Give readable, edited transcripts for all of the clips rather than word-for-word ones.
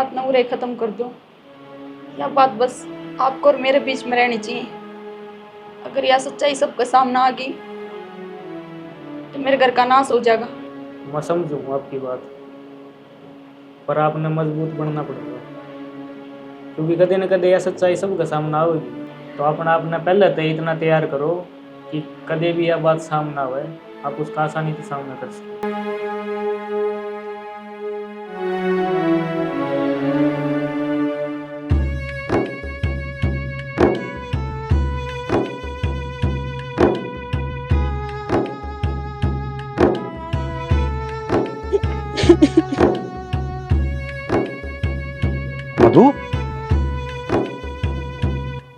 बात ना उरे खत्म कर दो। यह बात बस आपको और मेरे बीच में रहनी चाहिए। अगर यह सच्चाई सबके सामने आ गई तो मेरे घर का नाश हो जाएगा। मैं समझूंगा आपकी बात, पर आपने मजबूत बनना पड़ेगा, क्योंकि कदे न कदे यह सच्चाई सबके सामने आएगी। तो अपना अपना पहले तो इतना तैयार करो कि कदे भी यह बात सामने आवे आप उसका आसानी से सामना कर सको। मधु,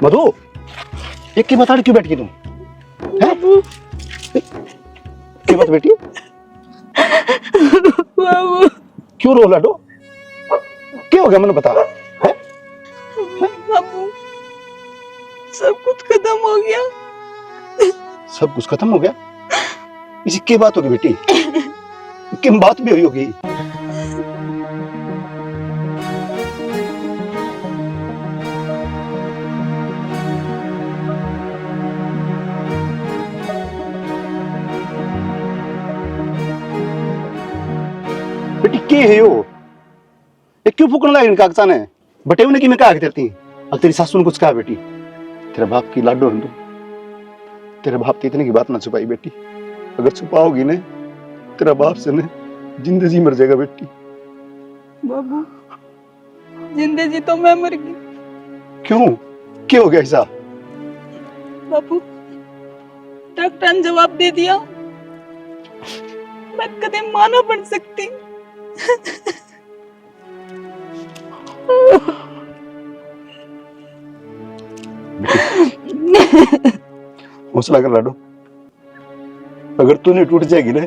मधु, एक की बता क्यों बैठ गई तुम? क्या बात बेटी? बाबू क्यों रो लाडो? क्या हो गया मैंने बता? बाबू सब कुछ खत्म हो गया। सब कुछ खत्म हो गया? इसी की बात होगी बेटी? किन बात भी हुई होगी? बेटी के है यो? ये क्यों फूकने लगा इन कागजात ने? बटे उन्हें कि मैं क्या करती? अब तेरी सासू ने कुछ कहा बेटी? तेरा बाप की लाडो है तू। तेरे बाप की इतनी की बात ना छुपाई बेटी। अगर छुपाओगी ने तेरा बाप से ने जिंदगी मर जाएगा बेटी। बाबू जिंदगी तो मैं मर गई। क्यों? क्या हो गया ऐसा? बाबू डॉक्टर ने जवाब दे दिया मैं कदे मां ना बन सकती। हौसला कर लाडो। अगर तू नहीं टूट जाएगी ना,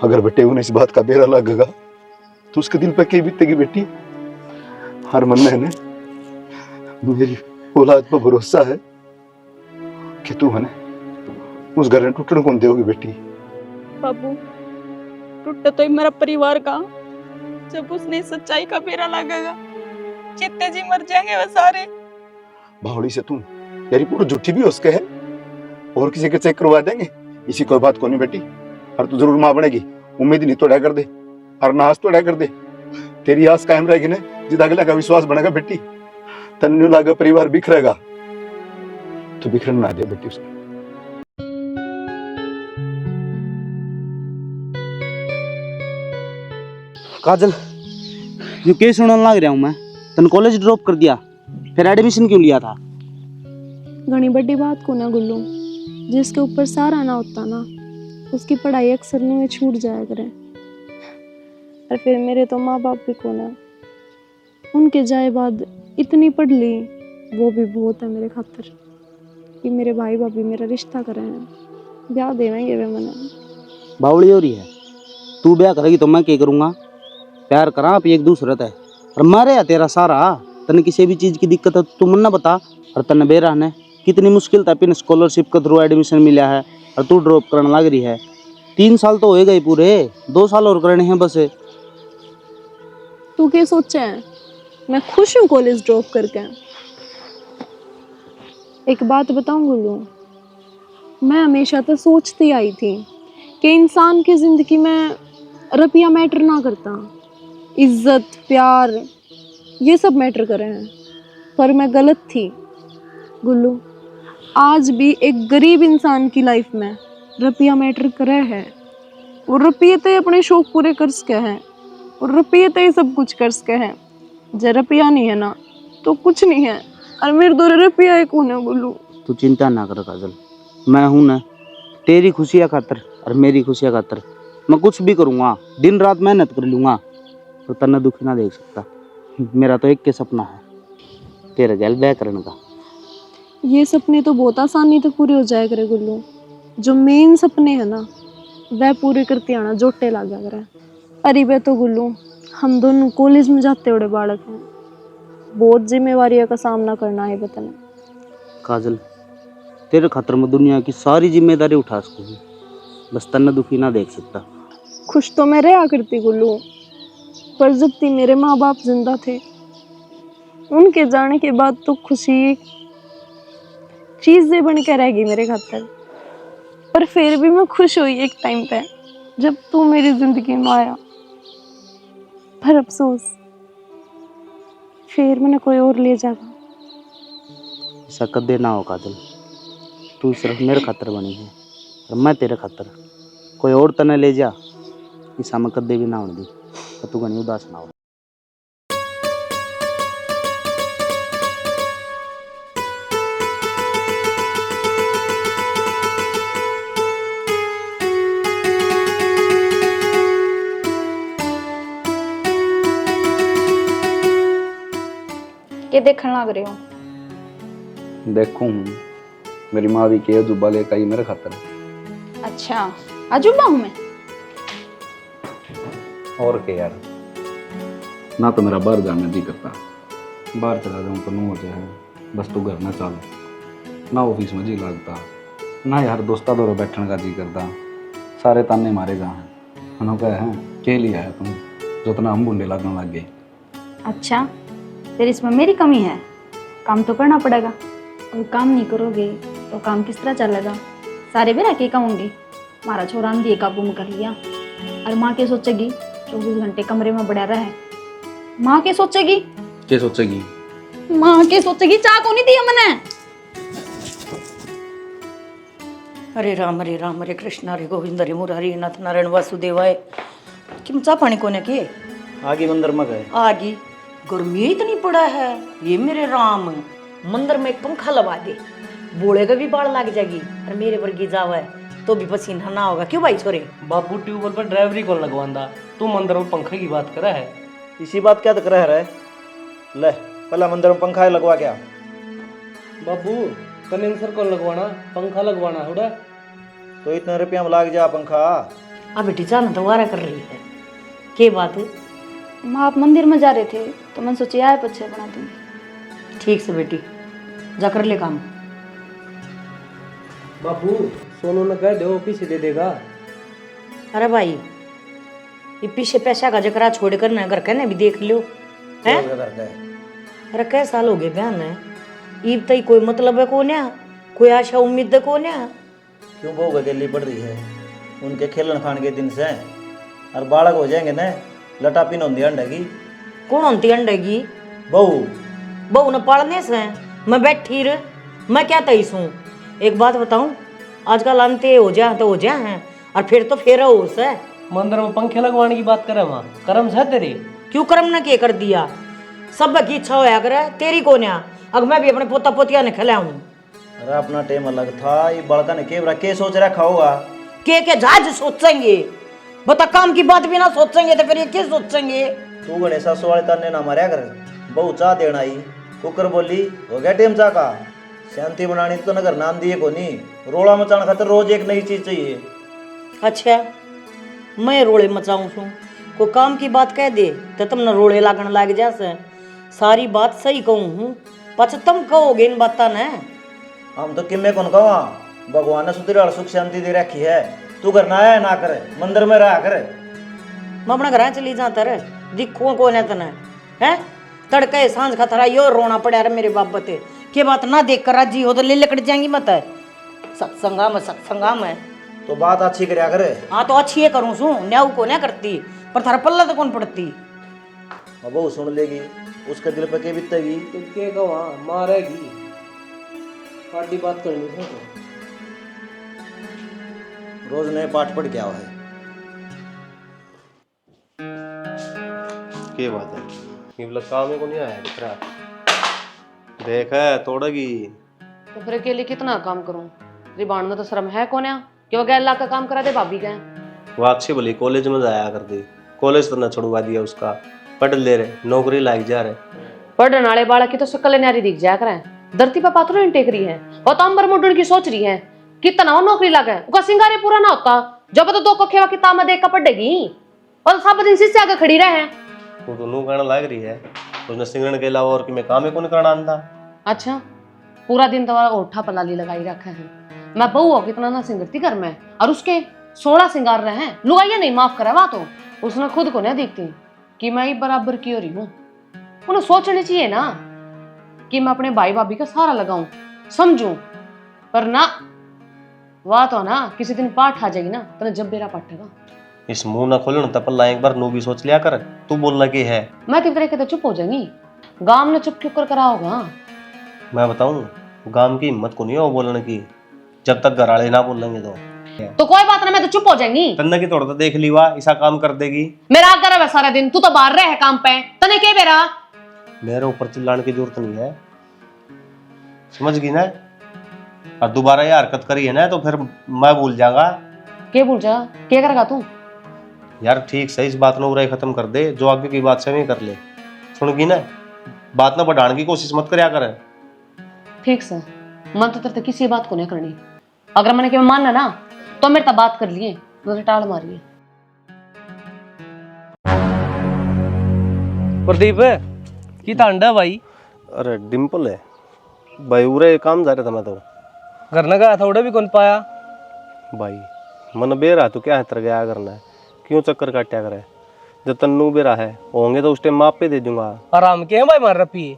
अगर बेटे उन्हें इस बात का बेरा लगेगा तो उसके दिल पे क्या बीतेगी बेटी? हर मन में है ना मेरी औलाद पर भरोसा है कि तू है ना उस घर में टूटने कौन देगी बेटी? बाबू टूटा तो ही मेरा परिवार का, जब उसने सच्चाई का बेरा लगेगा जितने जी मर जाएंगे वो सारे। बावड़ी से तू ये रिपोर्ट झूठी भी उसके है और किसी के चेक करवा देंगे, इसी कोई बात को नहीं बेटी। और तू जरूर मां बनेगी, उम्मीद नहीं तोड़ा कर दे और ना आस तोड़ा कर दे। तेरी आस कायम रहेगी ना जिदा अगला का विश्वास बनेगा बेटी। तन्नू लागा परिवार बिखरेगा तो बिखरन ना दे बेटी उसको। काजल, जो केस सुनाने लग रहा हूँ मैं, तन कॉलेज ड्रॉप कर दिया, फिर एडमिशन क्यों लिया था? घनी बड़ी बात को ना गुल्लू, जिसके ऊपर सारा ना होता ना उसकी पढ़ाई अक्सर में छूट जाया करे। और फिर मेरे तो माँ बाप भी को ना, उनके जाए बाद इतनी पढ़ ली वो भी बहुत है मेरे खातिर कि मेरे भाई भाभी मेरा रिश्ता करे हैं, ब्याह देवेंगे वे मना। बावड़ी हो रही है, तू ब्याह करेगी तो मैं क्या करूँगा? प्यार करा आप एक दूसरे है और मारे या तेरा सारा। तने किसी भी चीज़ की दिक्कत है तो तू मन ना बता। और तने बेरा ने कितनी मुश्किल था पिन स्कॉलरशिप के थ्रू एडमिशन मिला है और तू ड्रॉप करने लग रही है। 3 साल तो होएगा ही पूरे, 2 साल और करने हैं बस। तू क्या सोचा है? मैं खुश हूँ कॉलेज ड्रॉप करके। एक बात बताऊं गुल्लू, मैं हमेशा तो सोचती आई थी कि इंसान की जिंदगी में रुपया मैटर ना करता, इज्जत प्यार ये सब मैटर कर रहे हैं। पर मैं गलत थी गुल्लू। आज भी एक गरीब इंसान की लाइफ में रुपया मैटर करे है और रुपये तो अपने शौक पूरे कर सके हैं और रुपये तो सब कुछ कर सके हैं। जब रुपया नहीं है ना तो कुछ नहीं है और मेरे दो रुपया एक कौन है गुल्लू। तू चिंता ना कर काजल, मैं हूं ना तेरी खुशियाँ खातर और मेरी खुशियाँ खातर मैं कुछ भी करूँगा, दिन रात मेहनत कर लूँगा। तो तन्ने दुखी ना देख सकता। मेरा तो एक के सपना है, तेरे गैल ब्याह करने का। ये सपने तो बहुत आसानी से पूरे हो जाए करे गुल्लू, जो मेन सपने हैं ना वह पूरे करते आना जोटे लगा करे। अरे वे तो गुल्लू हम दोनों कॉलेज में जाते बड़े बालक हैं, बहुत जिम्मेवारियों का सामना करना है बताना। काजल, तेरे खातर मैं दुनिया की सारी जिम्मेदारी उठा सकूँ, बस तन्ने दुखी ना देख सकता। खुश तो मैं रहा करती गुल्लू, पर जब तक मेरे माँ बाप जिंदा थे, उनके जाने के बाद तो खुशी चीजें बन के रह गई मेरे खातर। पर फिर भी मैं खुश हुई एक टाइम पे जब तू मेरी जिंदगी में आया। पर अफसोस फिर मैंने कोई और ले जागा। ऐसा कदे ना हो काजल, तू सिर्फ मेरे खातर बनी है और मैं तेरे खातर। कोई और तने ले जा, ऐसा मैं कदे भी ना होने दी। तो तू घनी उदास ना हो। के देखने लग रहे हो? देखूं मेरी माँ भी के जुब्बा लेकर आई मेरे खातर। अच्छा, अजूबा हूँ मैं? और के यार, ना तो मेरा बाहर जाने जी करता, बाहर चला जाऊं तो नू हो जाए, बस तू घर ना चल, ना ऑफिस में जी लगता, ना यार दोस्ता दौरे बैठने का जी करता, सारे ताने मारे जा हैं, हनों कहे हैं के लिया है तुम जो तना हम बुंडे लगने लग गए। अच्छा, फिर इसमें मेरी कमी है? काम तो करना पड़ेगा। अब काम नहीं करोगे तो काम किस तरह चलेगा? सारे बेरा के कहूँगी हमारा छोरा ने दिए काबू में कर लिया, और माँ के सोचेगी 24 घंटे कमरे में बढ़ा रहे। माँ के सोचेगी, क्या सोचेगी? माँ के सोचेगी चाह को नहीं दिया मैंने। हरे राम हरे कृष्ण हरे गोविंद हरे मुरारी नाथ नारायण वासुदेवाय। किम चा पानी कोने के आगे मंदिर में गए। आगी गर्मी इतनी पड़ा है, ये मेरे राम मंदिर में एक पंखा लगा दे, बोले का भी बाढ़ लग जाएगी और मेरे वर्गी जावा है तो भी पसीना ना होगा। क्यों भाई छोरे? बापू ट्यूबवेल पर ड्राइवरी कौन लगवांदा, तू मंदिर में पंखे की बात करा है। इसी बात क्या तक रह रहे? ले पहला मंदिर में पंखा लगवा क्या? बापू कंडेंसर कौन लगवाना, पंखा लगवाना थोड़ा। तो इतने रुपया में लाग जा पंखा। अब बेटी जाना तो वारा कर रही है, के बात है? माँ आप मंदिर में जा रहे थे तो मैंने सोचा आए पच्छे बना दूंगी। ठीक से बेटी जा कर ले काम। बापू सोनू ने कह दो पीछे दे देगा। अरे भाई ये पीछे पैसा का जकरा छोड़ कर ना घर कहने भी देख लो है। अरे कै साल हो गए बहन है, ईब तई कोई मतलब है को न्या, कोई आशा उम्मीद है को न्या। क्यों बहू अकेली पड़ रही है? उनके खेलन खान के दिन से और बालक हो जाएंगे ना, लटा पिन होती अंडेगी। कौन होती अंडेगी? बहू। बहू ने पालने से मैं बैठी र, मैं क्या तईस हूँ। एक बात बताऊं, आजकल अंते हो जा तो हो जा हैं और फिर तो फेरा हो से। मंदिर में पंखे लगवाने की बात करे माँ, कर्म है तेरे। क्यों कर्म ने के कर दिया? सब की इच्छा होया करे, तेरी को न्या। अब मैं भी अपने पोता पोतिया ने खिलाऊं। अरे अपना टाइम अलग था, ये बड़का ने के सोच रखा होगा? के जहाज सोचेंगे? बता काम की बात भी ना सोचेंगे तो फिर ये क्या सोचेंगे? तू गणेशा वाले ताने ना मारा कर। बहू चाह देना आई, कुकर बोली हो गया टेम चाह का। शांति बनानी तो नगर नाम दिए को नहीं, रोड़ा मचाने खातर रोज एक नई चीज चाहिए। अच्छा मैं रोड़े मचाऊं छू? कोई काम की बात कह दे तो तुम न रोड़े लागन लाग जा से। सारी बात सही कहूँ हूँ, पछ तुम कहोगे इन बात ने। हम तो किम्मे कौन कहा, भगवान ने सुधीर सुख शांति दे रखी है। तू करना है ना करे, मंदिर में रहा करे। मैं अपना घर चली जाता रे, दिखो कौन है तने है? तड़के सांझ का थरा यो रोना पड़ा रे मेरे बाबते। के बात ना देख कर राजी हो तो ले लकड़ जाएंगी मत। सत्संगा में तो बात अच्छी करया करे। हाँ तो अच्छी है करूँ सू, न्याऊ को नहीं करती पर थारा पल्ला तो कौन पड़ती। अब वो सुन लेगी, उसके दिल पे के बीतेगी। तो के कहा मारेगी, पार्टी बात करनी है तो। रोज नए पाठ पढ़ क्या है? क्या बात है? ये वाला काम है को नहीं आया दिख रहा। देख है तोड़ेगी तो फिर अकेले कितना काम करूं? रिबान में तो शर्म है कोन्या कि वो गैर का काम करा दे भाभी का। वो अच्छी भली कॉलेज में जाया कर दी, कॉलेज तो न छुड़वा दिया उसका, पढ़ ले रहे, नौकरी लाग जा रहे। पढ़ने वाले बालक की तो शक्ल न्यारी दिख जाया करे, धरती पर पाथर नहीं टेक रही है और तो अंबर मुडन की सोच रही है कितना नौकरी लगे। उसका सिंगारे पूरा ना होता जब तो दो को खेवा किताब में देख कर पड़ेगी और सब दिन शीशे आगे खड़ी रहे। वो तो नू गाना लाग रही है, उसने सिंगरण के अलावा और कि मैं काम ही कौन करना आंदा। अच्छा पूरा दिन तो ओठा पलाली लगाई रखा है। मैं बहू हो कितना ना सिंगरती घर में और उसके 16 सिंगार रहे हैं, लुगाइया नहीं माफ करे वा तो उसने खुद को नहीं दिखती। कि मैं ही बराबर की हो रही हूँ। उन्हें सोचनी चाहिए ना कि मैं अपने भाई भाभी का सहारा लगाऊं, समझूं, पर ना वाह तो ना किसी दिन पाठ आ जाएगी ना तो जब बेरा पाटेगा। इस मुंह ना खोलो ना तपल्ला, एक बार नू भी सोच लिया कर। तू बोलना की है, मैं तेरी तरह के तो चुप हो जाएंगी। गांव ने चुप क्यों कर करा होगा? मैं बताऊं, गांव की हिम्मत को नहीं हो बोलने की, जब तक घर वाले ना बोलेंगे तो कोई बात ना, मैं तो चुप हो जाएंगी। तन्ना की थोड़ा तो देख ली हुआ ऐसा काम कर देगी। मेरा कर है सारा दिन, तू तो बाहर रहे है काम पे, तने के बेरा मेरे ऊपर चिल्लाने की जरूरत नहीं है, समझ गई ना? और दोबारा ये हरकत करी है ना तो फिर मैं भूल जाऊंगा। के भूल जा, क्या करेगा तू? यार ठीक सही, इस बात को खत्म कर दे, जो आगे की बात से नहीं कर ले। सुनगी ना, बात ना बढ़ाने की कोशिश मत करया कर। ठीक से, मन तो तेरे किसी बात को नहीं करनी। अगर मैंने क्या मानना ना तो मेरे तब बात कर लिए, मुझे टाल मारिए। प्रदीप की तांडा भाई? अरे डिम्पल है भाई, उरे काम जा रहा था मैं तो। घर न गया था, उड़े भी कौन पाया भाई मन बेरा तो क्या है तर गया करना है, क्यों चक्कर काटा करे? जब तन्नू बेरा है होंगे तो उस टाइम माप पे दे दूंगा। आराम के हैं भाई मार रपी?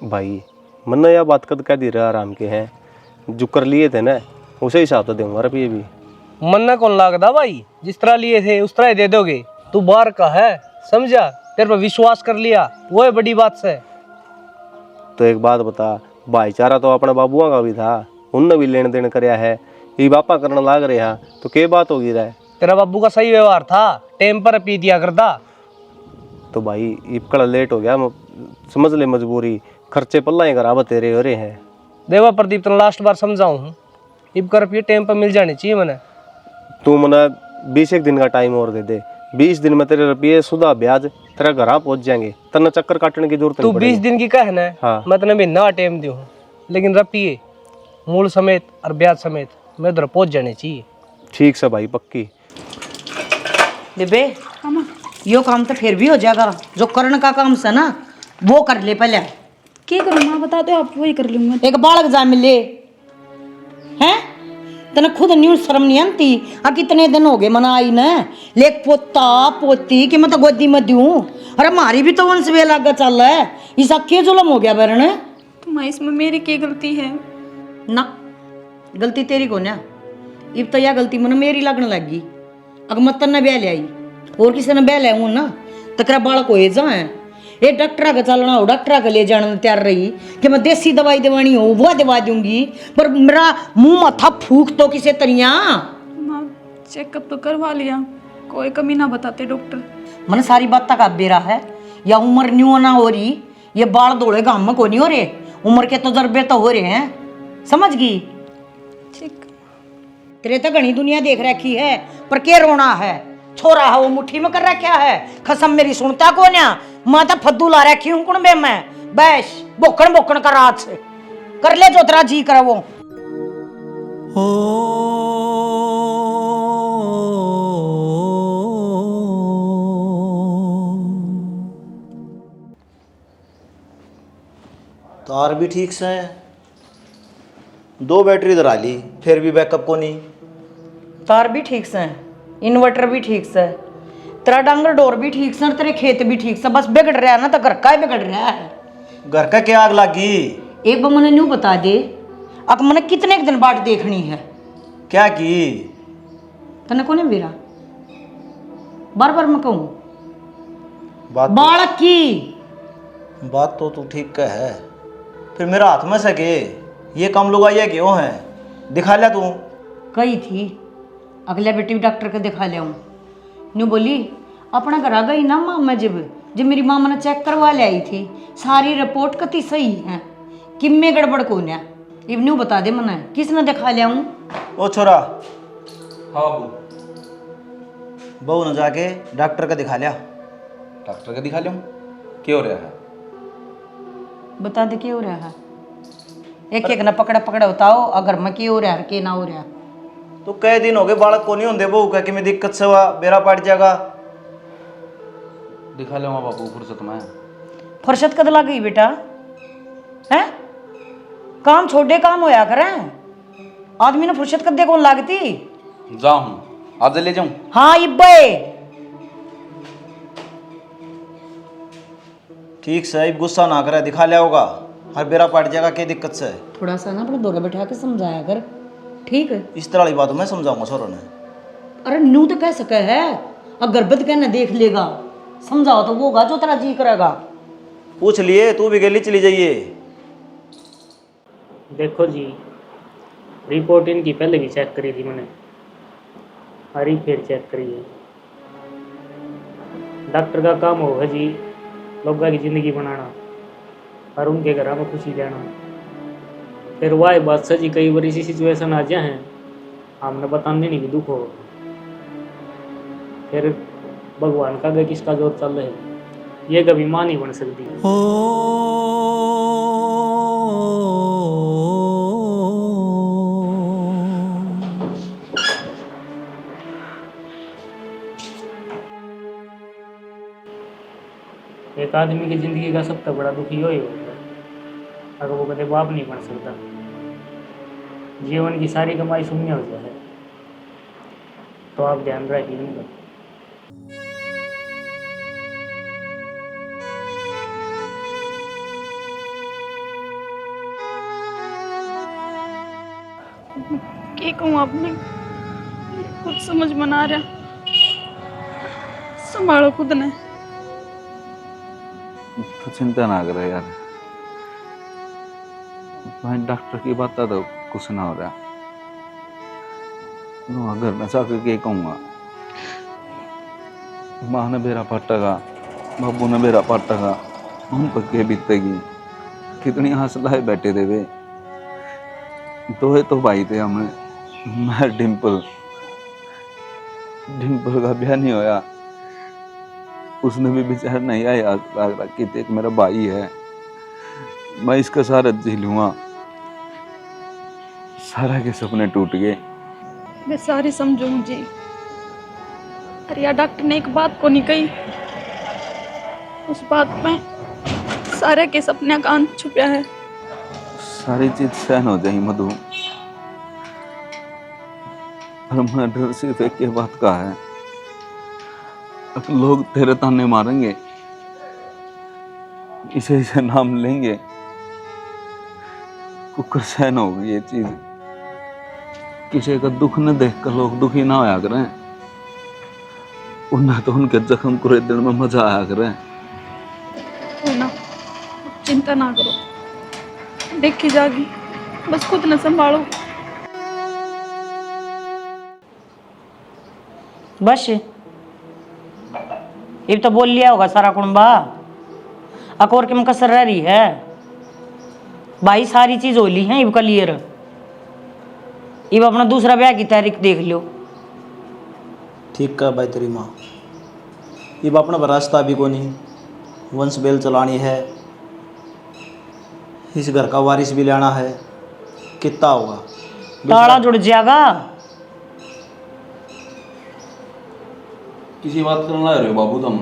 भाई मन यह बात कद कह दी रहा आराम के हैं, जो कर लिए थे ना उसे हिसाब से दूंगा रुपये भी। मन न कौन लागदा भाई, जिस तरह लिए थे उस तरह ही दे दोगे। तू बाहर का है, समझा? तेरे पर विश्वास कर लिया, वो है बड़ी बात से। तो एक बात बता, भाईचारा तो अपने बाबुआ का भी था, उनने भी लेन देन करया है, ये बापा करने लाग रहे हैं तो क्या बात होगी रहा? तेरा बाबू का सही व्यवहार था, टेम पर पी दिया करता। तो भाई इपकड़ा लेट हो गया, समझ ले मजबूरी, खर्चे पल्ला ही करा तेरे हो रहे हैं। देवा प्रदीप तेन लास्ट बार समझाऊं हूँ, इब कर रुपये टेम पर मिल जानी चाहिए मैंने। तू मना 20 दिन का टाइम और दे दे, 20 दिन में तेरे रुपये सुधा ब्याज तेरा घर पहुंच जाएंगे, तना चक्कर काटने की जरूरत तू नहीं 20 दिन की कहना है, हाँ। मैं तेने महीना टेम दी हूँ, लेकिन रुपये मूल समेत और ब्याज समेत मैं उधर पहुंच जाने चाहिए। ठीक से भाई, पक्की। बेबे यो काम तो फिर भी हो जाएगा, जो करने का काम से ना वो कर ले पहले। क्या करूँ माँ, बता दो, आप वही कर लूँगा। एक बालक जा मिले हैं, तने खुद न्यू शर्म नहीं आती? आ कितने दिन हो गए मना आई न, लेक पोता पोती कि मैं तो गोदी में दूं। अरे हमारी भी तो वंश वे लागा चल है, ऐसा क्या जुलम हो गया बरन? तो माँ इसमें मेरी क्या गलती है? ना गलती तेरी को ना, इब तो यह गलती मन मेरी लगने लगी। अगर मत तन्ने ब्याह ले आई और किसी ने ब्याह ले आऊँ ना तकरा बालक हो जाए। ये डॉक्टर का चलना हो, डॉक्टर का ले जाने तैयार रही कि मैं देसी दवाई दवानी हो वो दवा दूंगी, पर मेरा मुंह माथा फूक तो किसी तरिया। माँ चेकअप तो करवा लिया, कोई कमी ना बताते डॉक्टर। मन सारी बात का बेरा है, या उम्र न्यू ना हो रही, ये बाल दौड़े गाम में को नहीं हो रहे, उम्र के तजर्बे तो हो रहे हैं, समझ गई? ठीक। तेरे तो घनी दुनिया देख रखी है, पर के रोना है? छोरा है वो मुट्ठी में कर रखा है, खसम मेरी सुनता को ना, मैं तो फद्दू ला रखी हूँ कुण में मैं बैश बोकण बोकण का रात से कर ले जो तेरा जी करे वो। तार भी ठीक से है, 2 बैटरी धरा ली फिर भी बैकअप को नहीं। तार भी ठीक से, इन्वर्टर भी ठीक से, तेरा डांगर डोर भी ठीक से, तेरे खेत भी ठीक से, बस बिगड़ रहा है ना तो घर का ही बिगड़ रहा है। घर का क्या आग लगी? एक बार मैंने न्यू बता दे, अब मैंने कितने दिन बाट देखनी है? क्या की? तने को नहीं मेरा बार बार मैं कहूँ बात बालक की बात तो तू ठीक का है, फिर मेरा हाथ में सके ये काम लोग आइए क्यों है? दिखा लिया तू? कही थी अगले बेटी भी डॉक्टर के दिखा लिया हूँ, न्यू बोली अपना घर आ गई ना माँ, मैं जब मेरी माँ मैंने चेक करवा ले आई थी, सारी रिपोर्ट कति सही है, किम्मे गड़बड़ को ना। अब न्यू बता दे मैंने किसने दिखा लिया हूँ? ओ छोरा, हाँ बू, बहू ने जाके डॉक्टर का दिखा लिया। डॉक्टर का दिखा लूँ, क्या हो रहा है? बता दे क्या हो रहा है, एक एक ना पकड़ा पकड़ा बताओ अगर मैं क्या हो रहा है क्या ना हो रहा। तो कई दिन हो गए बालक को नहीं होंगे बहू का कि मैं दिक्कत से हुआ बेरा पड़ जाएगा। दिखा लूँगा बापू फुर्सत में। फुर्सत कद लग गई बेटा हैं? काम छोड़े काम होया करें, आदमी ने फुर्सत कद कौन लागती? जाऊँ आज ले जाऊँ? हाँ इब्बे ठीक से अब गुस्सा ना करे, दिखा लिया होगा, हर बेरा पड़ जाएगा, क्या दिक्कत से? थोड़ा सा ना अपने दौरे बैठा के समझाया कर, ठीक है? इस तरह वाली बात मैं समझाऊंगा छोरों ने। अरे नू तो कह सके है, अगर बद कहना देख लेगा, समझाओ तो वो होगा जो तेरा जी करेगा। पूछ लिए, तू भी गली चली जाइए। देखो जी, रिपोर्ट इनकी पहले भी चेक करी थी मैंने, अरे फिर चेक करी है। डॉक्टर का काम होगा जी लोगों की ज़िंदगी बनाना और उनके घर में खुशी देना। फिर वाह बात सच ही, कई बार ऐसी सिचुएशन आ जाए हैं हमने बताने नहीं भी दुख हो, फिर भगवान का गए किसका जोर चल रहा है, ये कभी मां नहीं बन सकती। एक आदमी की जिंदगी का सबसे बड़ा दुख ही होता है अगर वो कभी बाप नहीं बन सकता, जीवन की सारी कमाई शून्य हो जाए, तो आप ध्यान रखिए इनका। क्या कहूँ आपने, कुछ समझ में ना आ रहा, संभालो खुद ने। तो चिंता ना करे यार, भाई डॉक्टर की बात तो कुछ ना हो रहा, घर में जाकर के कहूँगा, माँ ने बेरा पटका, बाबू ने बेरा पटका, हम पर के बीतेगी, कितनी हौसला बैठे थे वे, दो तो भाई थे हमें, मैं डिम्पल का ब्याह नहीं होया, उसने भी बेचारा नहीं आया, लग रहा कि एक मेरा भाई है, मैं इसका सारा जी लूँगा, सारा के सपने टूट गए। मैं सारी समझू जी, अरे यार डॉक्टर ने एक बात को नहीं कही, उस बात में सारे के सपने का अंत छुपा है। सारी चीज सहन हो जाएगी मधु, पर मैं डर सिर्फ एक ही बात का है, लोग तेरे ताने मारेंगे, इसे इसे नाम लेंगे, कुकर सहन होगी ये चीज, किसी का दुख न देख कर लोग दुखी ना होया करें, उन्हें तो उनके जख्म को दिन में मजा आया करें। कोई ना, चिंता ना करो, देखी जागी, बस खुद न संभालो। बस ये तो बोल लिया होगा सारा कुंबा, अकोर के में कसर रह रही है भाई, सारी चीज हो ली है इब क्लियर, इब अपना दूसरा ब्याह की तारीख देख लो। ठीक है भाई तेरी माँ, इब अपना रास्ता भी को नहीं, वंश बेल चलानी है, इस घर का वारिस भी लेना है, कितना होगा, ताला जुड़ जाएगा। किसी बात करना रहे हो बाबू तुम,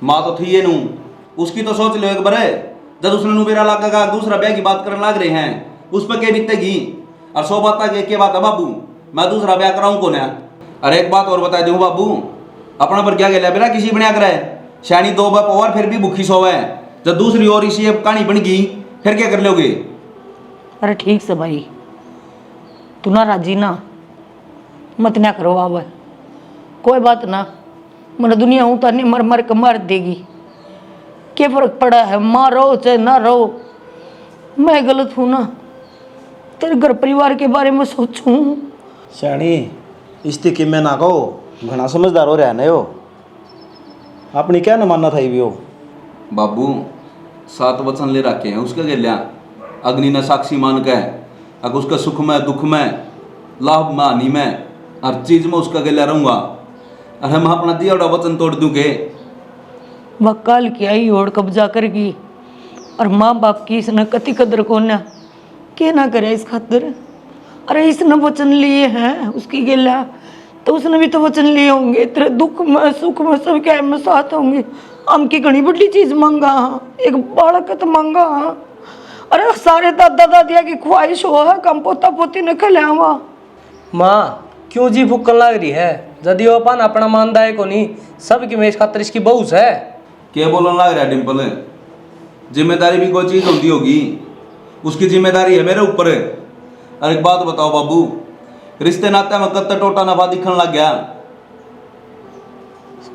माँ तो थी ये नू, उसकी तो सोच लो एक बार, जब उसने नू बेरा लगा दूसरा ब्याह की बात करने लग रहे हैं, उस पर क्या बीतेगी, और 100 बात के बात है बाबू, मैं दूसरा ब्याह कराऊं कौन है। अरे एक बात और बता दूं बाबू, अपना पर क्या गया बेरा किसी बना कर शानी 2 बाप और फिर भी भूखी सोवे, जब दूसरी ओर इसी कहानी बन गई फिर क्या कर लोगे। अरे ठीक से भाई, तू ना राजी ना मत ना करो, अब कोई बात ना, मैंने दुनिया हूँ तो नहीं मर मर के मार देगी, क्या फर्क पड़ा है, मारो चाहे ना रहो, मैं गलत हूँ ना, तेरे घर परिवार के बारे में सोचूं। श्याणी स्थिति में ना कहो, घना समझदार हो रहा है हो, अपनी क्या न मानना था ये भी हो। बाबू 7 वचन ले रखे हैं उसके गलिया, अग्नि ने साक्षी मान के, अगर उसका सुख में दुख में लाभ में हानि में हर चीज में उसका गलिया रहूंगा, अरे मैं अपना दिया बड़ा वचन तोड़ दूंगे। वकाल की आई और कब्जा करगी, और माँ बाप की इसने कति कदर को ना क्या ना करे इस खातिर, अरे इसने वचन लिए हैं उसकी गिला, तो उसने भी तो वचन लिए होंगे, तेरे दुख में सुख में सब क्या में साथ होंगे, हम की घनी बड़ी चीज मांगा, एक बालक तो मांगा, अरे सारे दादा दादिया की ख्वाहिश हो है कम पोता पोती ने खिलावा। माँ क्यों जी फूकन लग रही है, यदि अपन अपना मानदा है को नहीं, सबकी में इस खातिर इसकी बहू है। क्या बोलने लग रहा है डिम्पल, जिम्मेदारी भी कोई चीज़ होती होगी, उसकी जिम्मेदारी है मेरे ऊपर। और एक बात बताओ बाबू, रिश्ते नाते में कत्ता टोटा नफा दिखने लग गया।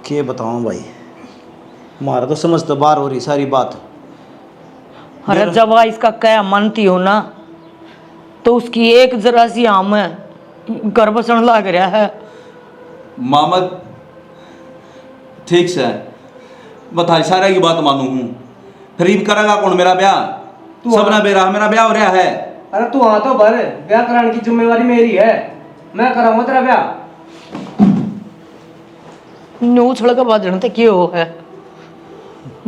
के बताऊं भाई, हमारा तो समझ तो बाहर हो रही सारी बात। अरे जब आ इसका क्या मानती हो ना, तो उसकी एक जरा सी आम है घर बसन लग रहा है। मामद ठीक से बता, सारे की बात मानू हूँ, फिर ईब करेगा कौन मेरा ब्याह? सबने बेरा मेरा ब्याह हो रहा है। अरे तू हाँ तो भर, ब्याह कराने की जिम्मेवारी मेरी है, मैं कराऊंगा तेरा ब्याह। न्यू उछल के बाजन ते क्यों है,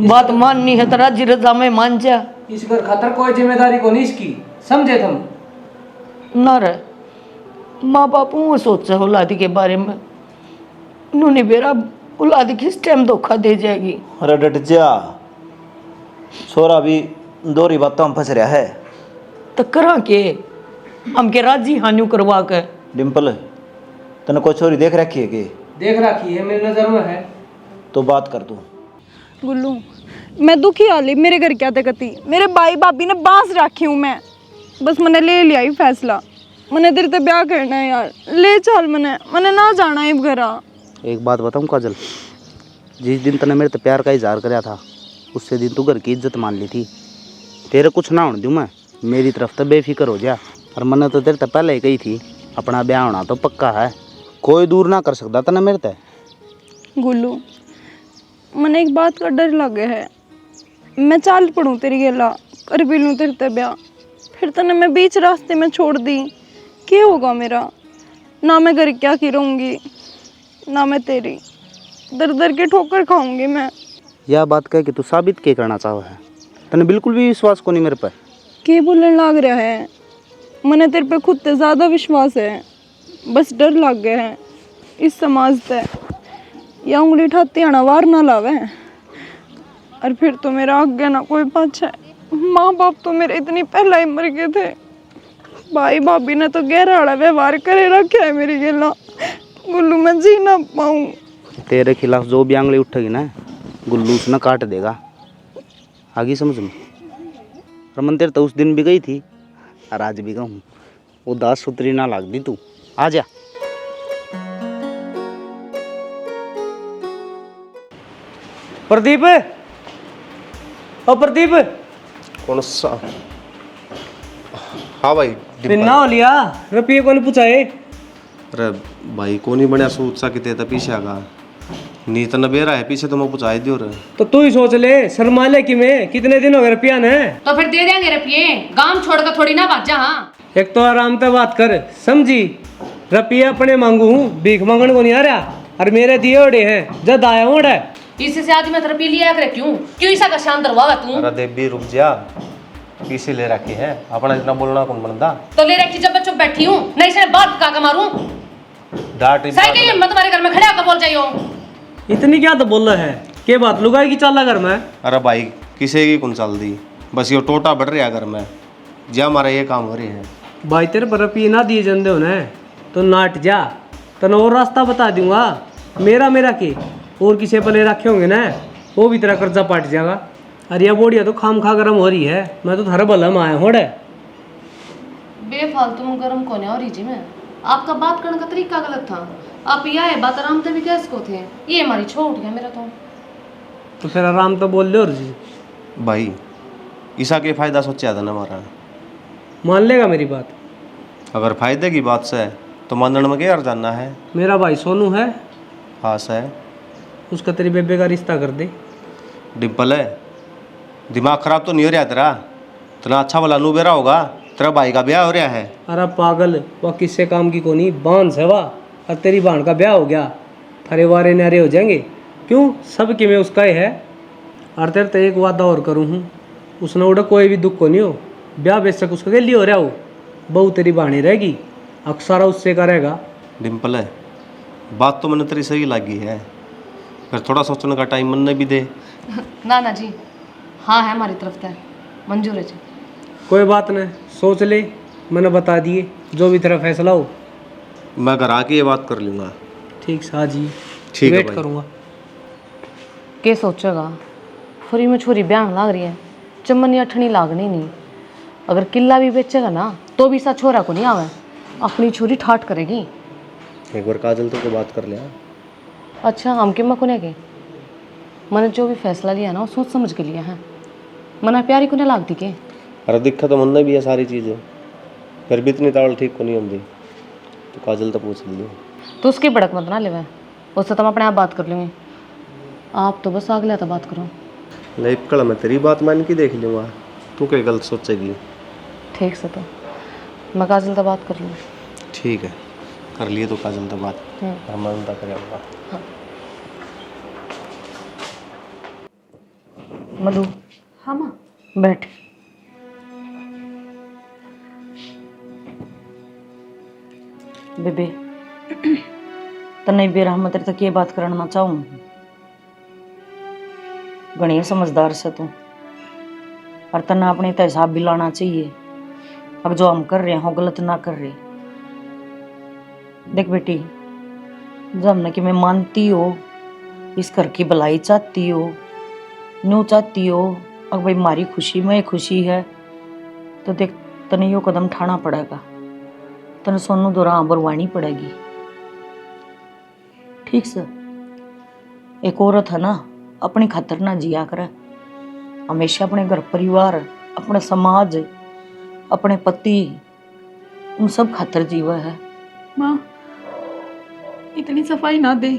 बात माननी है तेरा जिरजा में मान जा। इस घर खातर कोई जिम्मेदारी को नहीं इसकी, समझे तुम? ना रे, माँ बाप वो सोचा औलादी के बारे में, उन्होंने बेरा औलादी किस टाइम धोखा दे जाएगी। अरे डट जा, छोरा भी दोहरी बातों में फंस रहा है। तो करा के हम के राजी हान्यू करवा के। डिम्पल, तने कोई छोरी देख रखी है कि? देख रखी है, मेरी नजर में है। तो बात कर तू। गुल्लू, मैं दुखी हाली, मेरे घर क्या तकती, मेरे भाई भाभी ने बांस रखी हूँ मैं, बस मैंने ले लिया ही फैसला, मैंने तेरे ते ब्याह करना है यार, ले चल, मैंने ना जाना है घरा। एक बात बताऊं काजल, जिस दिन तने मेरे ते प्यार का इजहार कराया था, उससे दिन तू घर की इज्जत मान ली थी। तेरे कुछ ना होने दूँ मैं, मेरी तरफ तो बेफिक्र हो जा। और मैंने तो तेरे ते पहले ही कही थी, अपना ब्याह होना तो पक्का है, कोई दूर ना कर सकता तने मेरे ते। गुल्लू, मैंने एक बात का डर लगे है, मैं चाल पड़ूँ तेरी गेला, कर भी लूँ तेरे ते ब्याह, फिर तने मैं बीच रास्ते में छोड़ दी, क्या होगा मेरा? ना मैं घर क्या की रहूँगी, ना मैं तेरी, दर दर के ठोकर खाऊंगी मैं। यह बात कह कि तू साबित क्या करना चाहो है? तने बिल्कुल भी विश्वास को नहीं मेरे पर। के बोलने लग रहा है, मैंने तेरे पे खुद से ज़्यादा विश्वास है, बस डर लग गया है इस समाज से, या उंगली ठाती आना वार ना लावे, और फिर तो मेरा आगे ना कोई पाछा। माँ बाप तो मेरे इतनी पहला ही मर गए थे, भाई भाभी ने तो गहरा वाला व्यवहार करे रखा है मेरी गेला। गुल्लू, मैं जी ना पाऊँ। तेरे खिलाफ जो भी आंगली उठेगी ना, गुल्लू उसने काट देगा, आगे समझ में। रमन तेरे तो उस दिन भी गई थी और आज भी कहूँ, वो दास सुतरी ना लाग दी तू, आ जा। प्रदीप, ओ प्रदीप, कौन सा? हाँ भाई। फिर ना हो लिया, रुपये को नहीं पूछाए। अरे भाई को नहीं बनया सूट सा किते था पीछे का नीत न बेरा है पीछे, तो मैं पूछाई दियो रे। तो तू ही सोच ले, शर्मा ले कि मैं कितने दिन हो गए रुपया ने। तो फिर दे देंगे रुपये, गांव छोड़कर थोड़ी ना भाजा। हाँ, एक तो आराम से बात कर, समझी? रुपये अपने मांगू हूँ, भीख मांगने को नहीं आ रहा, और मेरे दिए ओडे हैं जद आया हूँ। इससे आदमी में रुपये लिया करे, क्यों क्यों ऐसा का शान दरवावा तू? अरे देवी रुक जा, पीछे ले रखी है, अपना इतना बोलना कौन बनता? तो ले रखी जब मैं चुप बैठी हूँ, नहीं से बात का मारूं। डांट सही कही मत, तुम्हारे घर में खड़े होकर बोल जाइयो। इतनी क्या तो बोल रहा है, के बात लुगाई की चाला घर में? अरे भाई किसी की कौन चल दी, बस ये टोटा बढ़ रहा घर में, जा हमारा ये काम हो रही है। भाई तेरे पर रुपये ना दिए जंदे होने तो नाट जा, तने और रास्ता बता दूंगा। मेरा के और किसी पर ले रखे होंगे ना, वो भी तेरा कर्जा पाट जाएगा। अरे ये बोड़िया तो खाम खा गरम हो रही है, मैं तो थारा भला में आया हूँ। बेफालतू में गर्म कोने और जी में आपका बात करने का तरीका गलत था। आप यह है बात आराम से भी कैसे को थे, ये हमारी छोड़ गया मेरा तो फिर आराम तो बोल लो जी। भाई ईसा के फायदा सोचा था ना हमारा, मान लेगा मेरी बात? अगर फायदे की बात से तो मानने में क्या जानना है। मेरा भाई सोनू है, हाँ से उसका तेरी बेबे का रिश्ता कर दे। डिम्पल है, दिमाग खराब तो नहीं हो रहा तेरा? इतना अच्छा वाला नू बेरा होगा, तेरा भाई का ब्याह हो रहा है। अरे पागल, वह किससे काम की कोनी बांस है वाह, और तेरी बहन का ब्याह हो गया, थारे वारे नारे हो जाएंगे। क्यों, सब कि मैं उसका ही है। और तेरे तो एक वादा और करूँ हूँ, उसने उड़ा कोई भी दुख को नहीं हो, ब्याह बेशक उसके लिए हो रहा हो, बहू तेरी बहनी रहेगी, अक्सारा उससे का रहेगा। डिम्पल है, बात तो मैंने तेरी सही लगी है, फिर थोड़ा सोचने का टाइम मन भी दे। ना जी, हाँ है हमारी तरफ से मंजूर है जी। कोई बात नहीं, सोच ले, मैंने बता दिए, जो भी तेरा फैसला हो। मैं घर आके ये बात कर लूँगा। ठीक शाह जी, ठीक है वेट भाई। करूँगा। के सोचेगा फ्री में छोरी ब्याह लाग रही है, चमन या ठनी लागनी नहीं। अगर किला भी बेचेगा ना तो भी सा छोरा को नहीं आवे, अपनी छोरी ठाट करेगी। एक बार काजल तो बात कर लिया। अच्छा हम कि को के मैंने जो भी फैसला लिया ना वो सोच समझ के लिया है, मना प्यारी को नहीं लागती के। अरे दिक्कत तो मन भी है सारी चीज़ें, फिर भी इतनी तावल ठीक को नहीं होती, तो काजल तो पूछ ली। तो उसकी भड़क मत ना ले, उससे तो मैं अपने आप बात कर लूँगी। आप तो बस अगले तो बात करो। नहीं कल मैं तेरी बात मान के देख लूँगा, तू क्या गलत सोचेगी। ठीक से तो मैं काजल तो बात कर लूँ। ठीक है कर लिए तो काजल तो बात, हम उनका करेंगे। मधु। हाँ माँ। बैठ। बेबे तने बेरा मैं तेरे तक ये बात करना चाहूँ, घनी समझदार से तू, और तना अपने तो हिसाब भी लाना चाहिए। अब जो हम कर रहे हैं गलत ना कर रहे। देख बेटी, जब हमने कि मैं मानती हो इस घर की भलाई चाहती हो, न्यू चाहती हो, अब भाई हमारी खुशी में खुशी है, तो देख तने यो कदम उठाना पड़ेगा। तने सोनू दौरा बरवानी पड़ेगी। ठीक से एक औरत है ना, अपनी खातर ना जिया करे, हमेशा अपने घर परिवार, अपने समाज, अपने पति, उन सब खातर जीवा है। माँ इतनी सफाई ना दे,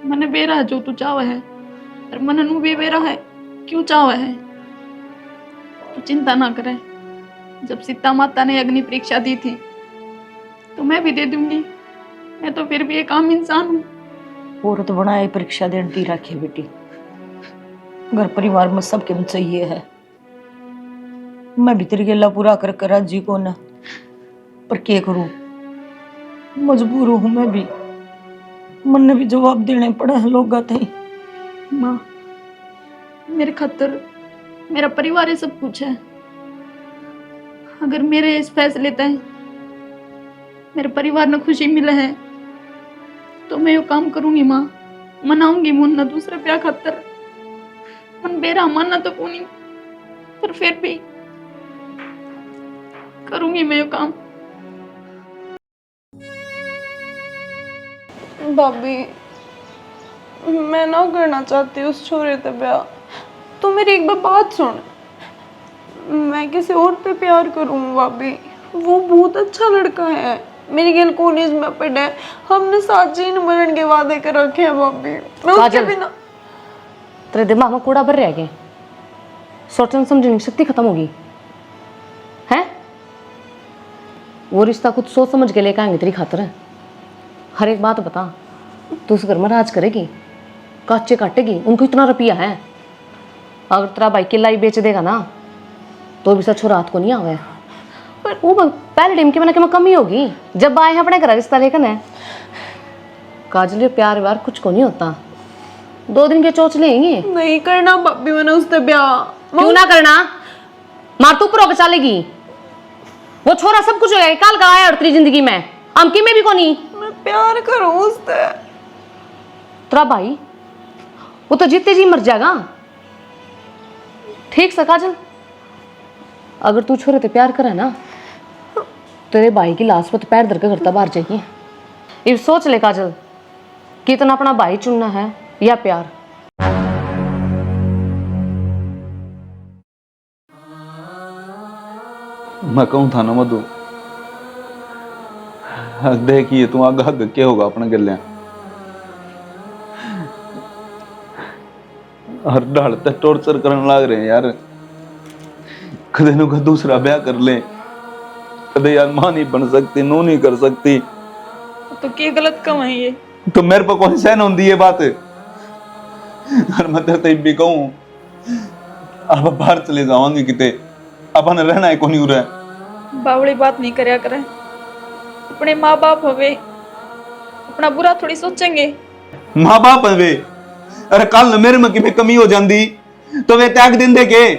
मने बेरा है जो तू चाहे है, और मन नू भी बेरा है क्यों चाहे है। तू चिंता ना करे, जब सीता माता ने अग्नि परीक्षा दी थी तो मैं भी दे दूंगी, मैं तो फिर भी एक आम इंसान हूँ। औरत बनाए परीक्षा देने दी रखी बेटी, घर परिवार में सबके में चाहिए है। मैं भी तेरी गला पूरा कर कर राजी को ना, पर क्या करूं, मजबूर हूं मैं भी, मन ने भी जवाब देने पड़ा है लोग थे। माँ मेरे खातर मेरा परिवार ये सब कुछ है। अगर मेरे इस फैसले तय मेरे परिवार ने खुशी मिले है तो मैं यो काम करूंगी माँ, मनाऊंगी मुन्ना दूसरे ब्याह खातर। मन बेरा मानना तो कोनी, पर फिर भी करूंगी मैं यो काम। भाभी मैं ना करना चाहती उस छोरे से ब्याह। तो मेरी एक बात सुन, मैं किसी और पे प्यार करूँ भाभी, वो बहुत अच्छा लड़का है, मेरी गेल कॉलेज में पढ़ा है, हमने साथ जीन मरण के वादे कर रखे हैं भाभी। मैं उसके बिना। तेरे दिमाग में कूड़ा भर रह गया, सोचने समझने की शक्ति खत्म होगी है। वो रिश्ता कुछ सोच समझ के लेकर आएंगे तेरी खातर। हर एक बात बता, तू उस घर में राज करेगी, काचे काटेगी, उनको इतना रुपया है। अगर तेरा भाई किला ही बेच देगा ना तो भी सच रात को नहीं आवे। पर वो पहले टाइम के मैंने क्या कमी होगी जब आए हैं अपने घर रिश्ता लेकर है। काजल प्यार व्यार कुछ को नहीं होता, 2 दिन के चोच लेंगे। नहीं करना भाभी मैंने उससे ब्याह। क्यों ना करना, मार तू ऊपर होकर चलेगी। वो छोरा सब कुछ हो गया, काल का आया और तेरी जिंदगी में हम की में भी को नहीं। मैं प्यार करूं उससे। तेरा भाई वो तो जीते जी मर जाएगा। ठीक से काजल, अगर तू छोरे ते प्यार करे ना, तेरे भाई की लाश पर तो पैर धर के करता बाहर जाइए। ये सोच ले काजल, कितना अपना भाई चुनना है या प्यार। मैं कहूँ था ना मधु, देखिए तू आगा क्या होगा अपने गले और ढालते टॉर्चर करने लग रहे हैं यार। कदे नु का दूसरा ब्याह कर ले, कदे यार मां नहीं बन सकती, नू नहीं कर सकती, तो क्या गलत कम है ये? तो मेरे पर कौन सहन होती है बात। और मैं तेरे भी कहूँ अब बाहर चले जावांगे किते, अपन रहना है कौन उरे। बावड़ी बात नहीं करया करे, अपने माँ बाप हवे, अपना बुरा थोड़ी सोचेंगे। माँ बाप है वे, अरे कल मेरे में की कमी हो जाती तो वे त्याग दिन दे के।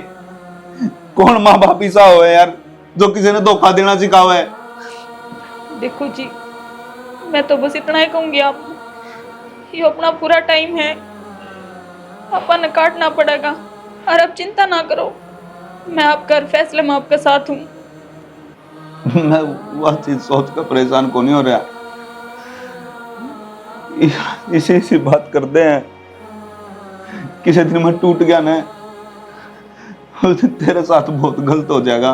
कौन माँ बाप ऐसा हो यार जो किसी ने धोखा देना सिखावा है। देखो जी, मैं तो बस इतना ही कहूंगी आपको, ये अपना पूरा टाइम है, अपन काटना पड़ेगा। और अब चिंता ना करो, मैं आपका हर फैसले में आपके साथ हूँ। मैं वह चीज सोच कर परेशान को नहीं हो रहा। इसी इसी बात करते हैं, किसी दिन मैं टूट गया ना, उस दिन तेरे साथ बहुत गलत हो जाएगा।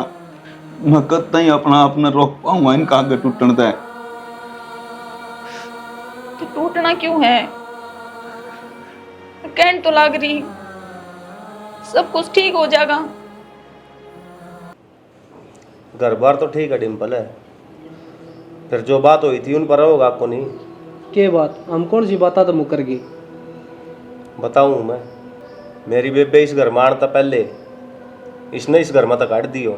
मैं कतई अपना अपना रोक पाऊंगा इनका आगे टूटने तय। तो टूटना क्यों है? कहने तो लाग रही, सब कुछ ठीक हो जाएगा। घर बार तो ठीक है डिम्पल है, फिर जो बात हुई थी उन पर होगा आपको नहीं? के बात? हम कौन सी बात तो मुकर गई? बताऊं मैं? मेरी बेबे इस घर में आने पहले इसने इस घर में तक काट दियो।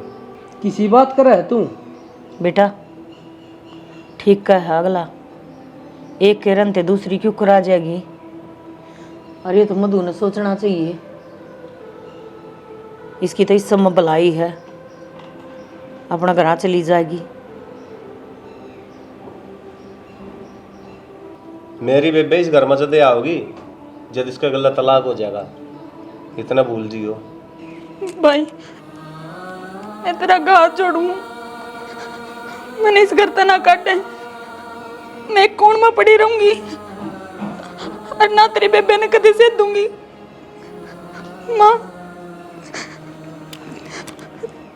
किसी बात कर रहा है तू? बेटा ठीक का है अगला, एक के रन ते दूसरी क्यों करा जाएगी? अरे ये तो मधु ने सोचना चाहिए, इसकी तो इस सब में भलाई है, अपना घर चली जाएगी। मेरी बेबे इस घर में जदे आओगी जब इसका गला तलाक हो जाएगा, इतना भूल जियो। भाई मैं तेरा हाथ जोड़ू, मैंने इस घर तना काटे, मैं कौन में पड़ी रहूंगी और ना तेरी बेबे ने कभी से दूंगी। माँ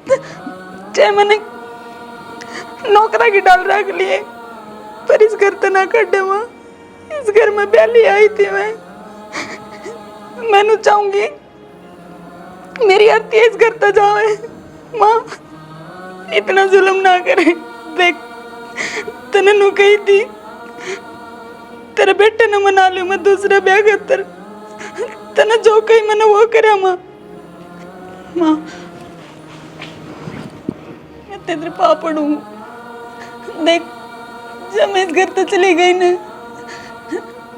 चाहे मैंने नौकरा की डाल रख लिए, पर इस घर तना काटे। माँ इस घर में पहली आई थी मैंने चाहूंगी मेरी आरती इस घर तक जाए। माँ इतना जुल्म ना करे, देख तने नु कही थी तेरे बेटे ने मना लियो मैं दूसरा ब्याह कर, तने जो कही मैंने वो करे। माँ माँ मैं तेरे पाप पड़ू, देख जब मैं इस घर तक चली गई ना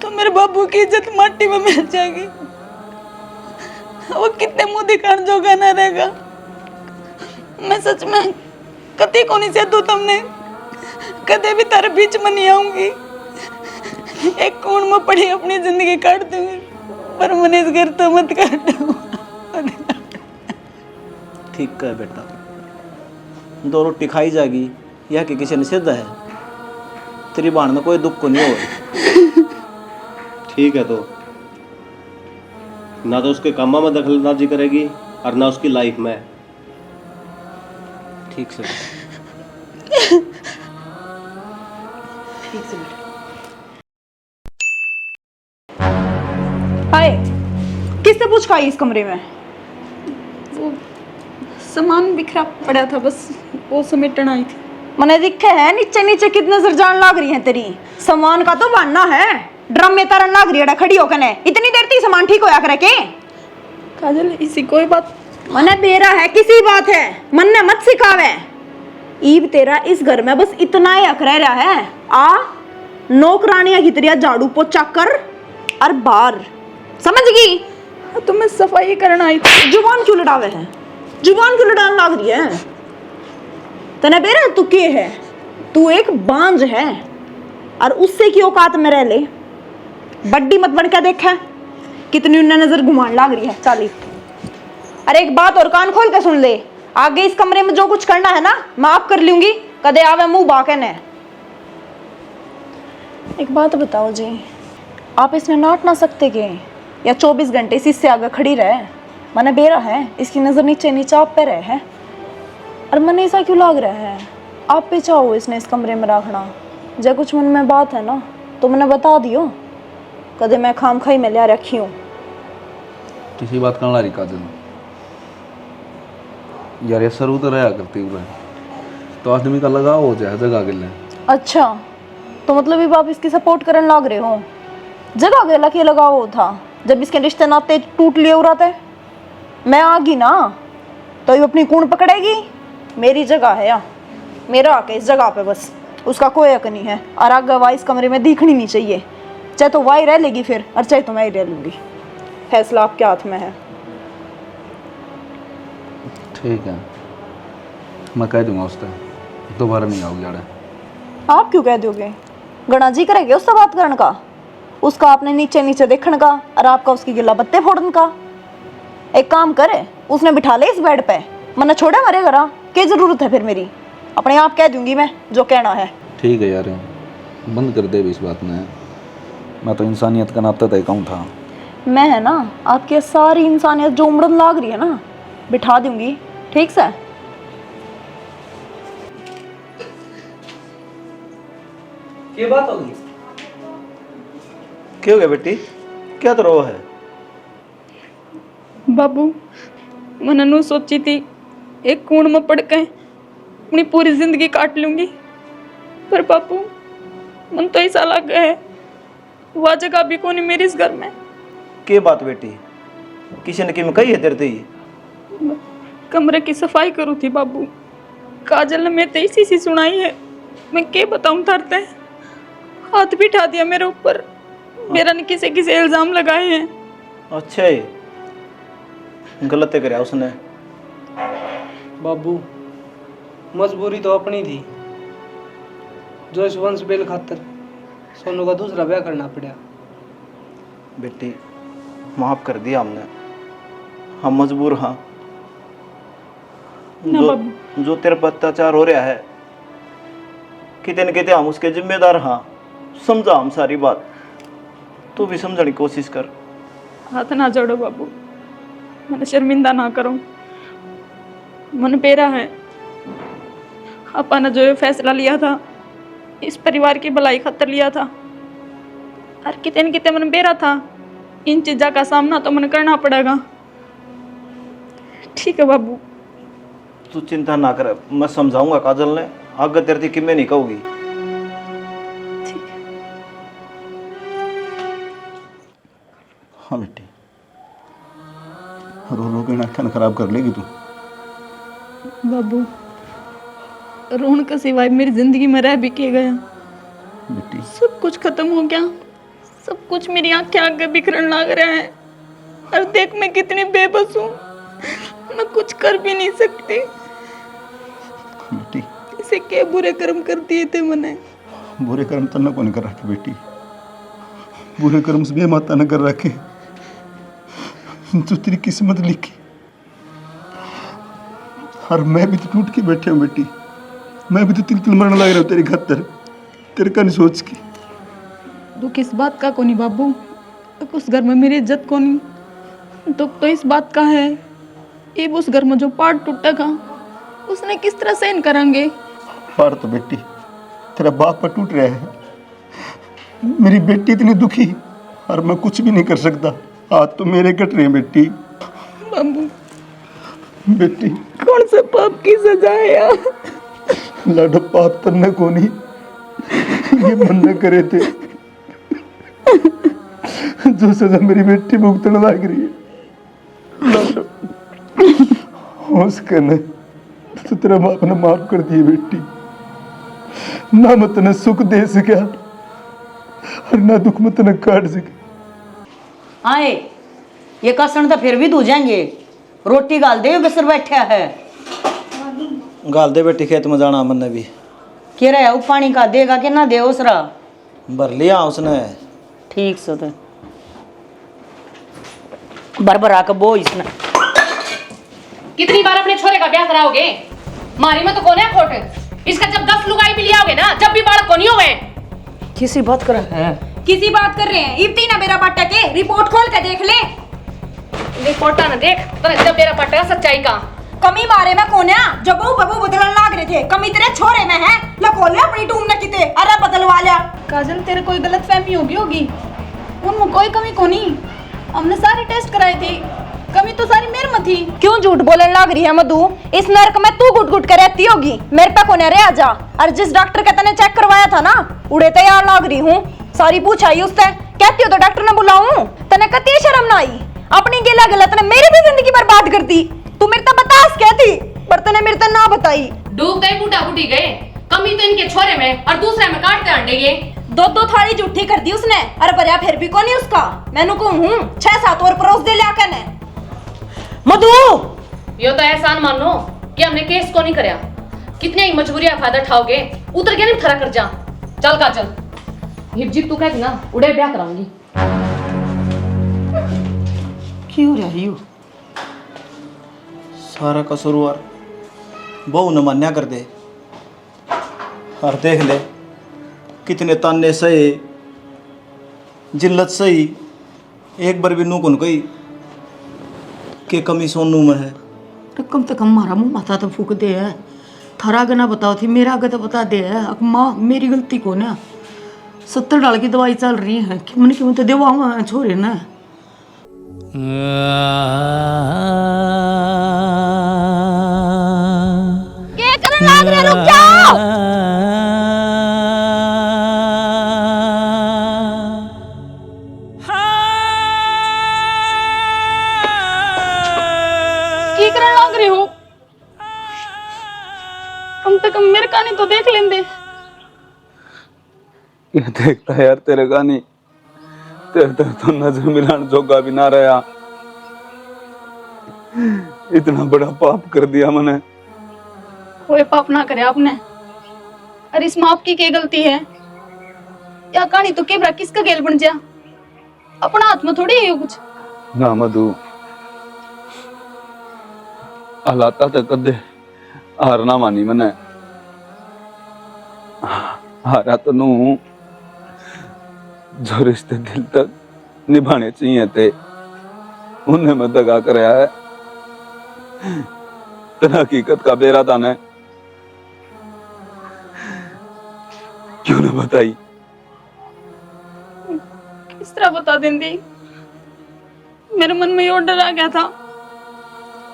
तो मेरे बाबू की इज्जत माटी में मिल जाएगी, वो कितने मुंह दिखाने जोगा ना रहेगा। मैं सच में कभी को नहीं सहतू तुमने, कदे भी तारे बीच में नहीं आऊंगी, एक कोण में पड़ी अपनी जिंदगी काट दूंगी, पर मैंने इस घर तो मत काटो। ठीक है बेटा, दो रोटी खाई जाएगी, यह कि किसी ने सिद्ध है, तेरी बहन में कोई दुख को नहीं हो। ठीक है, तो ना तो उसके कामों में दखलंदाजी करेगी और ना उसकी लाइफ में। ठीक से हाय, किससे पूछ का इस कमरे में? वो सामान बिखरा पड़ा था, बस वो समेटन आई थी। मने दिखे है नीचे नीचे कितने नजर जान लाग रही है तेरी। सामान का तो बहाना है, ड्रम में तरन लाग रही है खड़ी होकर ने। इतनी देर ती सामान ठीक होया करे के? काजल इसी कोई बात मने बेरा है किसी बात है, मन ने मत सिखावे। ईब तेरा इस घर में बस इतना ही हक रह रहा है, आ नौकरानियां की तरह झाड़ू पोछा कर और बाहर, समझ गई? तो मैं सफाई करना आई थी। जुबान क्यों लड़ावे है, जुबान क्यों लड़ाने लाग रही है? तने बेरा तू के है, तू एक बांझ है और उससे की औकात में रह ले। बड्डी मत बन के देखा कितनी उन्हें नजर घुमान लाग रही है चाली। अरे एक बात और कान खोल के सुन ले, आगे इस कमरे में जो कुछ करना है ना मैं आप कर लूंगी, कदे आवे मुंह बाके ने। एक बात बताओ जी, आप इसमें नाट ना सकते के या 24 घंटे इससे आगे खड़ी रहे? मने बेरा है, इसकी नजर नीचे नीचे आप पे रहे है, और मने ऐसा क्यों लाग रहा है? आप पे चाहो इसने इस कमरे में रखना, जो कुछ मन में बात है ना तो मैंने बता दियो, कदे मैं खाम खाई में लिया रखी हूँ। किसी बात करना रही काजल यार, ये सरू तो रहा करती हुए तो आदमी का लगाव हो जाए जगह के लिए। अच्छा तो मतलब ये आप इसकी सपोर्ट करने लग रहे हो? जगह गेला के लगाव था जब इसके रिश्ते नाते टूट लिए उड़ा थे, मैं आ गई ना तो ये अपनी कूण पकड़ेगी। मेरी जगह है या मेरा आके इस जगह पे, बस उसका कोई हक नहीं है। और आगे वाई इस कमरे में दिखनी नहीं चाहिए, चाहे तो वाई रह लेगी फिर और चाहे तो मैं ही रह लूंगी। फैसला आपके हाथ में है। ठीक है, मैं कह दूंगा उससे दोबारा नहीं आओगी यार। आप क्यों कह दोगे? गणा जी करेंगे उससे बात करने का, उसका आपने नीचे नीचे देखने का और आपका उसकी गिला बत्ते फोड़ने का। एक काम कर, उसने बिठा ले इस बेड पे, मना छोड़े मरे घर, क्या जरूरत है फिर मेरी? अपने आप कह दूंगी मैं जो कहना है। ठीक है यार, बंद कर दे भी इस बात में। मैं तो इंसानियत का नाता तय कहूँ था। मैं है ना आपकी सारी इंसानियत जो उमड़न लाग रही है ना, बिठा दूंगी, ठीक से। क्या बात होगी? क्या हो गया बेटी, क्या तो रो है? बाबू मैंने नू सोची थी एक कूड़ में पड़ के अपनी पूरी जिंदगी काट लूंगी, पर बापू मन तो ऐसा लग गया है वह जगह भी कौन मेरी इस घर में। क्या बात बेटी, किसी ने किम कही है तेरे ते? कमरे की सफाई करूँ थी बाबू, काजल ने मेरे इसी सी सुनाई है। मैं क्या बताऊं धरते हाथ भी उठा दिया मेरे ऊपर, मेरा ने किसे किसे इल्जाम लगाए हैं। अच्छा है, गलत है कराया उसने। बाबू मजबूरी तो अपनी थी, जो इस वंश बेल खातर सोनू का दूसरा ब्याह करना पड़ा। बेटी माफ कर दिया हमने, हम मजबूर हाँ। ना बाबू। जो तेरे पर अत्याचार हो रहा है, किते न किते हम उसके जिम्मेदार हाँ। समझा हम सारी बात, तू भी समझने की कोशिश कर। हाथ ना जोड़ो बाबू, मैंने शर्मिंदा ना करो। मन पेरा है, आपा ने जो ये फैसला लिया था इस परिवार की भलाई खातर लिया था, और कितने न कितने मन बेरा था, इन चीज़ों का सामना तो मन करना पड़ेगा। ठीक है बाबू। तू चिंता ना कर, मैं समझाऊंगा काजल ने, आगे तेरे थी कि मैं नहीं कहूँगी। ठीक है। हाँ बेटी, रो रो के नाखन खराब कर लेगी तू। बाबू रोन का सिवाय मेरी जिंदगी में रह भी के गया, बेटी सब कुछ खत्म हो गया, सब कुछ मेरी आंखें आगे बिखरन लग रहा है। और देख मैं कितनी बेबस हूँ, मैं कुछ कर भी नहीं सकती। बेटी इसे क्या बुरे कर्म कर दिए थे मैंने। बुरे कर्म तन्ना को नहीं कर रखे बेटी, बुरे कर्म से माता न कर रखे, तो तेरी किस्मत लिखी। और मैं भी तो टूट के बैठे हूँ बेटी, मैं भी तो तिल तिल मरने लग रहा हूँ तेरी खातर, तेरे का नहीं सोच के। दुख इस बात का कोनी बाबू, उस घर में मेरी इज्जत कोनी। दुख तो इस बात का है, ये उस घर में जो पार्ट टूटेगा उसने किस तरह सहन करेंगे। पार तो बेटी तेरा बाप पर टूट रहा है, मेरी बेटी इतनी दुखी और मैं कुछ भी नहीं कर सकता। हाथ तो मेरे कट रहे हैं बेटी। बाबू बेटी कौन सा पाप की सजा है यार? लाडो पाप तन्ने को नहीं, ये मन करे थे जो सजा मेरी बेटी भुगतने लग रही है। लाडो होश करने तो तेरा बाप ने माफ कर दिए बेटी, ना मैं तने सुख दे सका और ना दुख में तने काट सके। आए ये कसण तो फिर भी धो जाएंगे, रोटी गाल दे बसर बैठा है। गाल दे बेटी, खेत में जाना मन भी। कह रहा है वो पानी का देगा कि ना दे उसरा? भर लिया उसने। ठीक से तो बरबरा के बो इसने। कितनी बार अपने छोरे का ब्याह कराओगे? मारी में तो कौन है खोट? इसका जब 10 लुगाई भी लिया होगे ना, जब भी बालक को नहीं होवे। किसी बात कर है, किसी बात कर रहे हैं, इतनी ना मेरा बाटा के रिपोर्ट खोल के देख ले। रिपोर्टा ना देख तो जब मेरा पटेगा सच्चाई का। कमी मारे में कोन्या जो बहु बबू बदलन लाग रहे थे, कमी तेरे छोरे में है। लको ले अपनी टूम ने किते, अरे बदलवा लिया। काजल तेरे कोई गलत फहमी होगी, उनमें कोई कमी को नहीं। हमने सारे टेस्ट कराए थे, कमी तो सारी मेरे में थी। क्यों झूठ बोलने लग रही है मधु? इस नरक में तू गुट गुट के रहती होगी, मेरे पे कोने रे आजा। और जिस डॉक्टर का तने चेक करवाया था ना, उड़े तैयार लग रही हूँ। सारी पूछाई उससे, कहती हो तो डॉक्टर ने बुलाऊं। तने कती शर्म ना आई? अपनी गिला गलत ने मेरी भी जिंदगी बर्बाद कर दी। तू मेरे तो बतास क्या थी, पर तने मेरे तो ना बताई। डूब गए बूढ़ा बूढ़ी गए, कमी तो इनके छोरे में और दूसरे में काटते अंडे ये। दो थाली झूठी कर दी उसने, अरे भरिया फिर भी कौन है उसका। मैंने कहूँ 6-7 और परोस दे लिया कने। मधु यो तो एहसान मान लो कि हमने केस को नहीं करया। कितने ही मजबूरियां फायदा उठाओगे, उतर के नहीं थरा कर जा। चल काजल, हिपजीत तू कहती ना उड़े ब्याह कराऊंगी। क्यों रही हो? सारा कसूरवार बहू न मान्या कर दे। और देख ले कितने ताने सही जिल्लत सही, एक बार भी नू कौन कही के कमी सोनू में है। तो कम से कम मारा मुंह माथा तो फूक दे है। थारा आगे ना बताओ थी, मेरा आगे तो बता दे है। अब माँ मेरी गलती को ना 70 डाल की दवाई चल रही है कि मैंने क्यों तो देवा छोरे ना। क्या करने लग रहे, रुक जाओ। की करने लग रहे हो? कम से कम मेरे कहानी तो देख लेंदे। क्या देखता है यार तेरे गानी, तेरे तो नजर मिलाने जोगा भी ना रहा। इतना बड़ा पाप कर दिया मैंने। कोई पाप ना करे आपने। अरे इसमें आपकी क्या गलती है? या कहानी तो केबरा किसका गेल बन जा, अपना हाथ में थोड़ी है कुछ। ना मधु, हालात तो कदे हार ना मानी मैंने। हारा तो नू जो रिश्ते दिल तक निभाने चाहिए थे उन्हें मैं दगा कर है। तेरा हकीकत का बेरा था ने क्यों ना बताई? किस तरह बता देंदी? मेरे मन में और डर आ गया था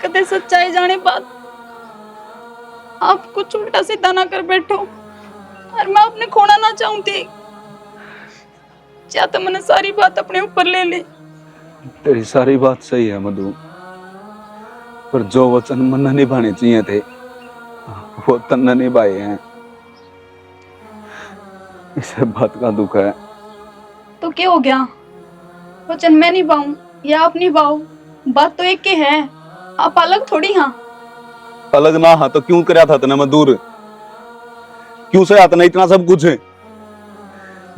कदे सच्चाई जाने बाद आप कुछ उल्टा सीधा ना कर बैठो और मैं अपने खोना ना चाहूं थी। या तो मैंने सारी बात अपने ऊपर ले ली। तेरी सारी बात सही है मधु, पर जो वचन मन निभाने चाहिए थे वो तन्ने निभाए हैं। इसे बात का दुख है। तो क्या हो गया? वचन मैं निभाऊं या आप निभाओ, बात तो एक ही है। आप अलग थोड़ी। हाँ अलग ना हा तो क्यों करया था तने मधुर? क्यों से तने इतना सब कुछ?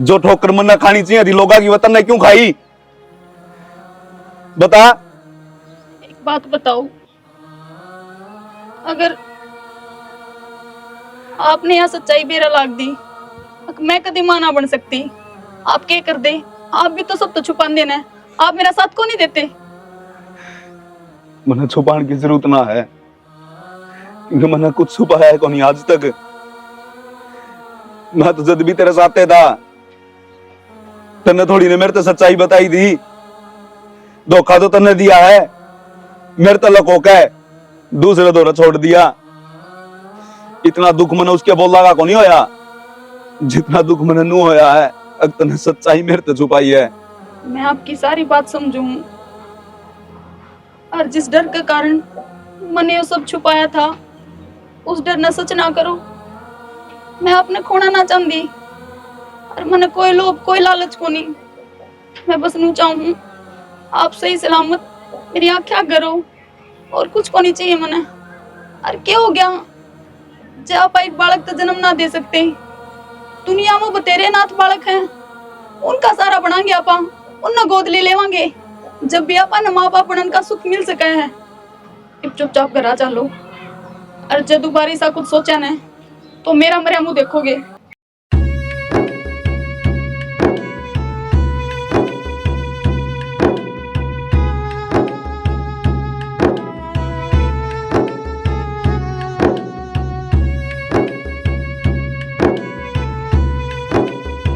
जो ठोकर मन खानी चाहिए थी लोगा की वतन ने क्यों खाई? बता। एक बात बताओ, अगर आपने यहाँ सच्चाई बेरा लाग दी मैं कभी मां ना बन सकती। आप क्या कर दे? आप भी तो सब तो छुपा देना। आप मेरा साथ को नहीं देते। मैंने छुपाने की जरूरत ना है क्योंकि मैंने कुछ छुपाया है कौन आज तक। मैं तो जब भी तेरे साथ था तन्ने थोड़ी ने मेरे तो सच्चाई बताई थी। धोखा तो तन्ने दिया है, मेरे तो लको का है दूसरे दौरा छोड़ दिया। इतना दुख मैंने उसके बोला का को नहीं होया जितना दुख मैंने नू होया है। अब तन्ने सच्चाई मेरे तो छुपाई है। मैं आपकी सारी बात समझू और जिस डर के कारण मैंने वो सब छुपाया था उस डर न सच ना करो। मैं अपने खोना ना चाहती और मैंने कोई लोभ कोई लालच को नहीं। मैं बस नू चाहूँ आप सही सलामत मेरी आँखें करो और कुछ को नहीं चाहिए मैंने। और क्या हो गया जब आप एक बालक तो जन्म ना दे सकते? दुनिया में बतेरे नाथ बालक हैं, उनका सारा बनाएंगे आपा, उन्हें गोद ले लेवांगे जब भी आपा न माँ बाप बनन का सुख मिल सके है। चुपचाप घर आ चलो और जब दोबारा सा कुछ सोचा न तो मेरा मरिया मुंह देखोगे।